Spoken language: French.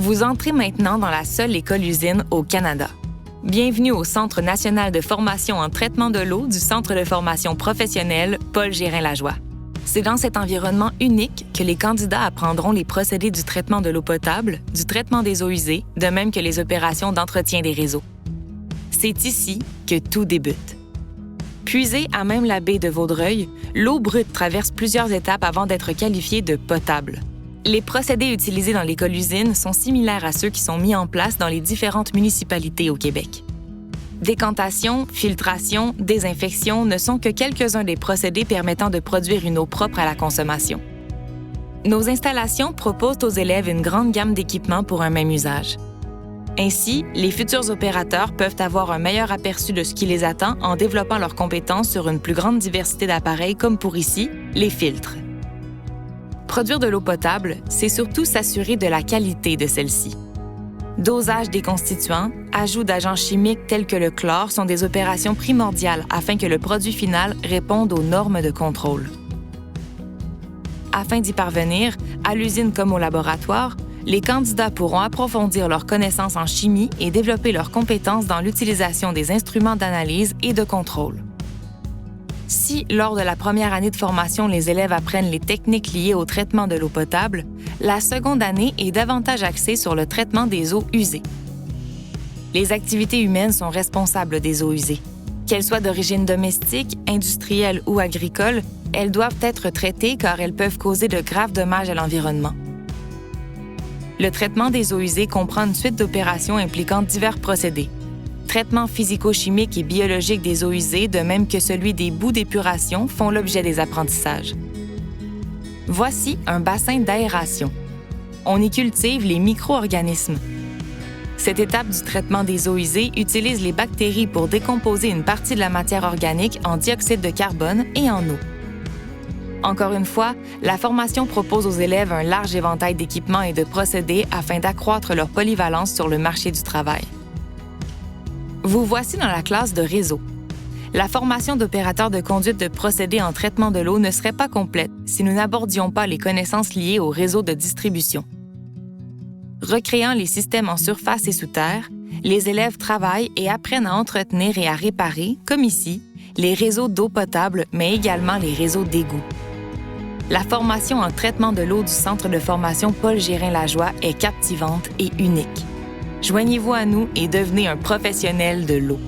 Vous entrez maintenant dans la seule école-usine au Canada. Bienvenue au Centre national de formation en traitement de l'eau du Centre de formation professionnelle Paul Gérin-Lajoie. C'est dans cet environnement unique que les candidats apprendront les procédés du traitement de l'eau potable, du traitement des eaux usées, de même que les opérations d'entretien des réseaux. C'est ici que tout débute. Puisée à même la baie de Vaudreuil, l'eau brute traverse plusieurs étapes avant d'être qualifiée de potable. Les procédés utilisés dans l'école-usine sont similaires à ceux qui sont mis en place dans les différentes municipalités au Québec. Décantation, filtration, désinfection ne sont que quelques-uns des procédés permettant de produire une eau propre à la consommation. Nos installations proposent aux élèves une grande gamme d'équipements pour un même usage. Ainsi, les futurs opérateurs peuvent avoir un meilleur aperçu de ce qui les attend en développant leurs compétences sur une plus grande diversité d'appareils comme pour ici, les filtres. Produire de l'eau potable, c'est surtout s'assurer de la qualité de celle-ci. Dosage des constituants, ajout d'agents chimiques tels que le chlore sont des opérations primordiales afin que le produit final réponde aux normes de contrôle. Afin d'y parvenir, à l'usine comme au laboratoire, les candidats pourront approfondir leurs connaissances en chimie et développer leurs compétences dans l'utilisation des instruments d'analyse et de contrôle. Si, lors de la première année de formation, les élèves apprennent les techniques liées au traitement de l'eau potable, la seconde année est davantage axée sur le traitement des eaux usées. Les activités humaines sont responsables des eaux usées. Qu'elles soient d'origine domestique, industrielle ou agricole, elles doivent être traitées car elles peuvent causer de graves dommages à l'environnement. Le traitement des eaux usées comprend une suite d'opérations impliquant divers procédés. Traitement physico-chimique et biologique des eaux usées, de même que celui des boues d'épuration, font l'objet des apprentissages. Voici un bassin d'aération. On y cultive les micro-organismes. Cette étape du traitement des eaux usées utilise les bactéries pour décomposer une partie de la matière organique en dioxyde de carbone et en eau. Encore une fois, la formation propose aux élèves un large éventail d'équipements et de procédés afin d'accroître leur polyvalence sur le marché du travail. Vous voici dans la classe de réseau. La formation d'opérateurs de conduite de procédés en traitement de l'eau ne serait pas complète si nous n'abordions pas les connaissances liées au réseau de distribution. Recréant les systèmes en surface et sous terre, les élèves travaillent et apprennent à entretenir et à réparer, comme ici, les réseaux d'eau potable, mais également les réseaux d'égouts. La formation en traitement de l'eau du Centre de formation Paul Gérin-Lajoie est captivante et unique. Joignez-vous à nous et devenez un professionnel de l'eau.